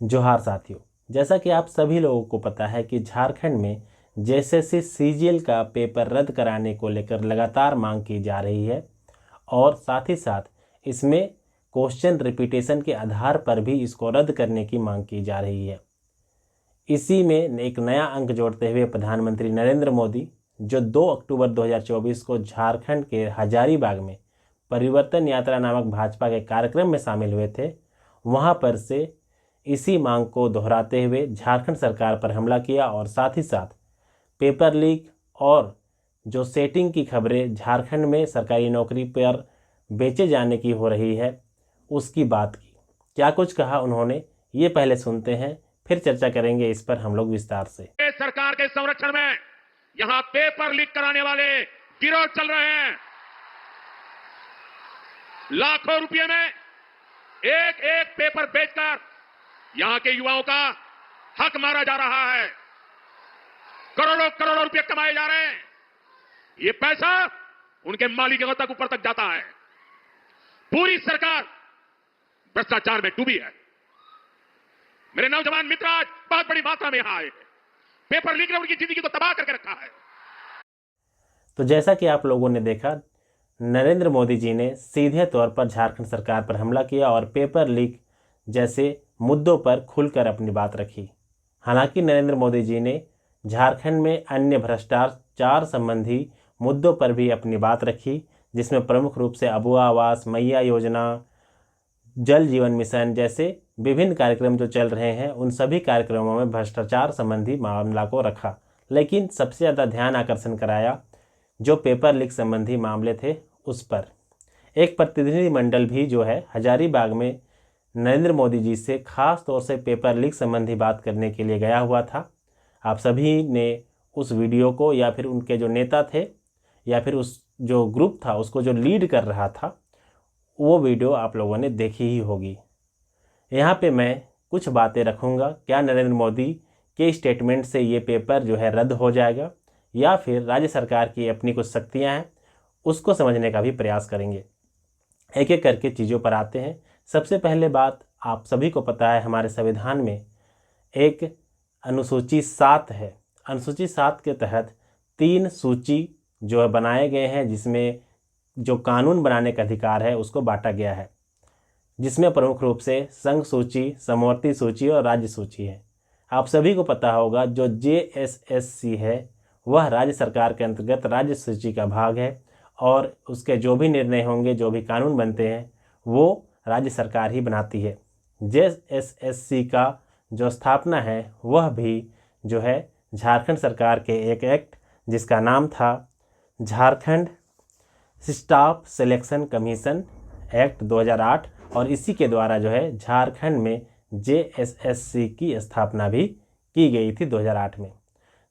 जोहार साथियों, जैसा कि आप सभी लोगों को पता है कि झारखंड में जेएसएससी सीजीएल का पेपर रद्द कराने को लेकर लगातार मांग की जा रही है और साथ ही साथ इसमें क्वेश्चन रिपीटेशन के आधार पर भी इसको रद्द करने की मांग की जा रही है। इसी में एक नया अंक जोड़ते हुए प्रधानमंत्री नरेंद्र मोदी जो 2 अक्टूबर 2024 को झारखंड के हजारीबाग में परिवर्तन यात्रा नामक भाजपा के कार्यक्रम में शामिल हुए थे, वहां पर से इसी मांग को दोहराते हुए झारखंड सरकार पर हमला किया और साथ ही साथ पेपर लीक और जो सेटिंग की खबरें झारखंड में सरकारी नौकरी पर बेचे जाने की हो रही है उसकी बात की। क्या कुछ कहा उन्होंने, ये पहले सुनते हैं, फिर चर्चा करेंगे इस पर हम लोग विस्तार से। सरकार के संरक्षण में यहां पेपर लीक कराने वाले गिरोह चल रहे हैं। लाखों रुपए में एक एक पेपर बेचकर यहां के युवाओं का हक मारा जा रहा है। करोड़ों करोड़ों रुपए कमाए जा रहे हैं। ये पैसा उनके मालिकों तक ऊपर तक जाता है। पूरी सरकार भ्रष्टाचार में डूबी है। मेरे नौजवान मित्र आज बहुत बड़ी मात्रा में यहां आए हैं। पेपर लीक ने उनकी जिंदगी को तबाह करके रखा है। तो जैसा कि आप लोगों ने देखा, नरेंद्र मोदी जी ने सीधे तौर पर झारखंड सरकार पर हमला किया और पेपर लीक जैसे मुद्दों पर खुलकर अपनी बात रखी। हालांकि नरेंद्र मोदी जी ने झारखंड में अन्य भ्रष्टाचार संबंधी मुद्दों पर भी अपनी बात रखी, जिसमें प्रमुख रूप से अबुआ आवास, मैया योजना, जल जीवन मिशन जैसे विभिन्न कार्यक्रम जो चल रहे हैं उन सभी कार्यक्रमों में भ्रष्टाचार संबंधी मामला को रखा। लेकिन सबसे ज़्यादा ध्यान आकर्षण कराया जो पेपर लीक संबंधी मामले थे उस पर। एक प्रतिनिधिमंडल भी जो है हजारीबाग में नरेंद्र मोदी जी से खास तौर से पेपर लीक संबंधी बात करने के लिए गया हुआ था। आप सभी ने उस वीडियो को या फिर उनके जो नेता थे या फिर उस जो ग्रुप था उसको जो लीड कर रहा था वो वीडियो आप लोगों ने देखी ही होगी। यहाँ पे मैं कुछ बातें रखूँगा, क्या नरेंद्र मोदी के स्टेटमेंट से ये पेपर जो है रद्द हो जाएगा या फिर राज्य सरकार की अपनी कुछ शक्तियाँ हैं उसको समझने का भी प्रयास करेंगे। एक एक करके चीज़ों पर आते हैं। सबसे पहले बात, आप सभी को पता है हमारे संविधान में एक अनुसूची 7 है। अनुसूची 7 के तहत 3 सूची जो है बनाए गए हैं, जिसमें जो कानून बनाने का अधिकार है उसको बांटा गया है, जिसमें प्रमुख रूप से संघ सूची, समवर्ती सूची और राज्य सूची है। आप सभी को पता होगा जो जेएसएससी है वह राज्य सरकार के अंतर्गत राज्य सूची का भाग है और उसके जो भी निर्णय होंगे, जो भी कानून बनते हैं वो राज्य सरकार ही बनाती है। जेएसएससी का जो स्थापना है वह भी जो है झारखंड सरकार के एक एक्ट जिसका नाम था Jharkhand staff selection commission act 2008 और इसी के द्वारा जो है झारखंड में जेएसएससी की स्थापना भी की गई थी 2008 में।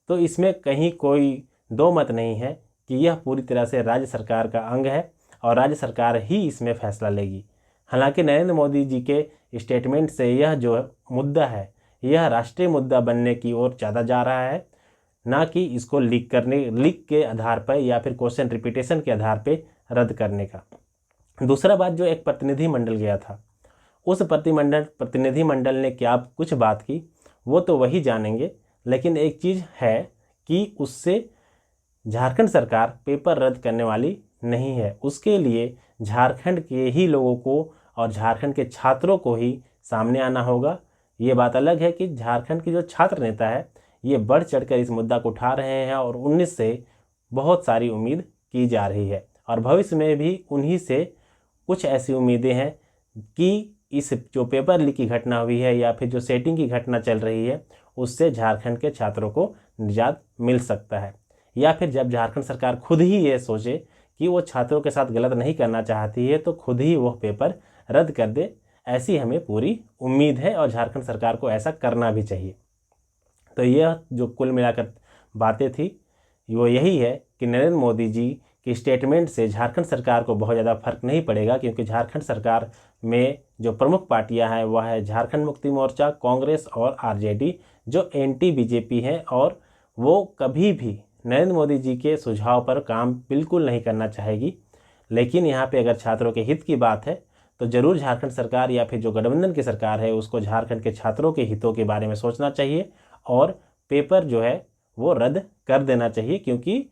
तो इसमें कहीं कोई दो मत नहीं है कि यह पूरी तरह से राज्य सरकार का अंग है और राज्य सरकार ही इसमें फैसला लेगी। हालांकि नरेंद्र मोदी जी के स्टेटमेंट से यह जो मुद्दा है यह राष्ट्रीय मुद्दा बनने की ओर ज़्यादा जा रहा है, ना कि इसको लीक के आधार पर या फिर क्वेश्चन रिपीटेशन के आधार पर रद्द करने का। दूसरा बात, जो एक प्रतिनिधिमंडल गया था उस प्रतिनिधिमंडल ने क्या कुछ बात की वो तो वही जानेंगे, लेकिन एक चीज़ है कि उससे झारखंड सरकार पेपर रद्द करने वाली नहीं है। उसके लिए झारखंड के ही लोगों को और झारखंड के छात्रों को ही सामने आना होगा। ये बात अलग है कि झारखंड के जो छात्र नेता है ये बढ़ चढ़कर इस मुद्दा को उठा रहे हैं और 19 से बहुत सारी उम्मीद की जा रही है और भविष्य में भी उन्हीं से कुछ ऐसी उम्मीदें हैं कि इस जो पेपर लीक की घटना हुई है या फिर जो सेटिंग की घटना चल रही है उससे झारखंड के छात्रों को निजात मिल सकता है, या फिर जब झारखंड सरकार खुद ही ये सोचे कि वो छात्रों के साथ गलत नहीं करना चाहती है तो खुद ही वह पेपर रद्द कर दे। ऐसी हमें पूरी उम्मीद है और झारखंड सरकार को ऐसा करना भी चाहिए। तो यह जो कुल मिलाकर बातें थी वो यही है कि नरेंद्र मोदी जी की स्टेटमेंट से झारखंड सरकार को बहुत ज़्यादा फर्क नहीं पड़ेगा, क्योंकि झारखंड सरकार में जो प्रमुख पार्टियां हैं वह है झारखंड मुक्ति मोर्चा, कांग्रेस और आरजेडी जो एंटी बीजेपी हैं और वो कभी भी नरेंद्र मोदी जी के सुझाव पर काम बिल्कुल नहीं करना चाहेगी। लेकिन यहाँ पे अगर छात्रों के हित की बात है तो ज़रूर झारखंड सरकार या फिर जो गठबंधन की सरकार है उसको झारखंड के छात्रों के हितों के बारे में सोचना चाहिए और पेपर जो है वो रद्द कर देना चाहिए, क्योंकि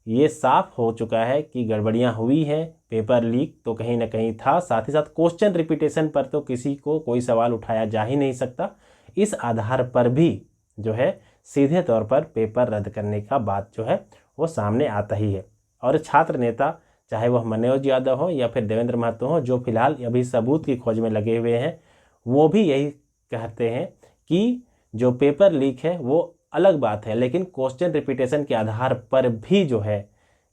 ये साफ हो चुका है कि गड़बड़ियां हुई हैं। पेपर लीक तो कहीं ना कहीं था, साथ ही साथ क्वेश्चन रिपीटेशन पर तो किसी को कोई सवाल उठाया जा ही नहीं सकता। इस आधार पर भी जो है सीधे तौर पर पेपर रद्द करने का बात जो है वो सामने आता ही है। और छात्र नेता चाहे वह मनोज यादव हो या फिर देवेंद्र महतो हो, जो फिलहाल अभी सबूत की खोज में लगे हुए हैं, वो भी यही कहते हैं कि जो पेपर लीक है वो अलग बात है, लेकिन क्वेश्चन रिपीटेशन के आधार पर भी जो है,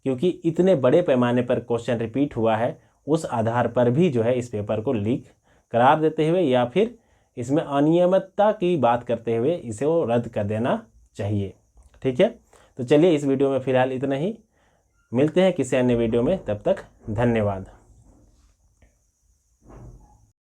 क्योंकि इतने बड़े पैमाने पर क्वेश्चन रिपीट हुआ है, उस आधार पर भी जो है इस पेपर को लीक करार देते हुए या फिर इसमें अनियमितता की बात करते हुए इसे वो रद्द कर देना चाहिए। ठीक है, तो चलिए इस वीडियो में फिलहाल इतना ही, मिलते हैं किसी अन्य वीडियो में, तब तक धन्यवाद।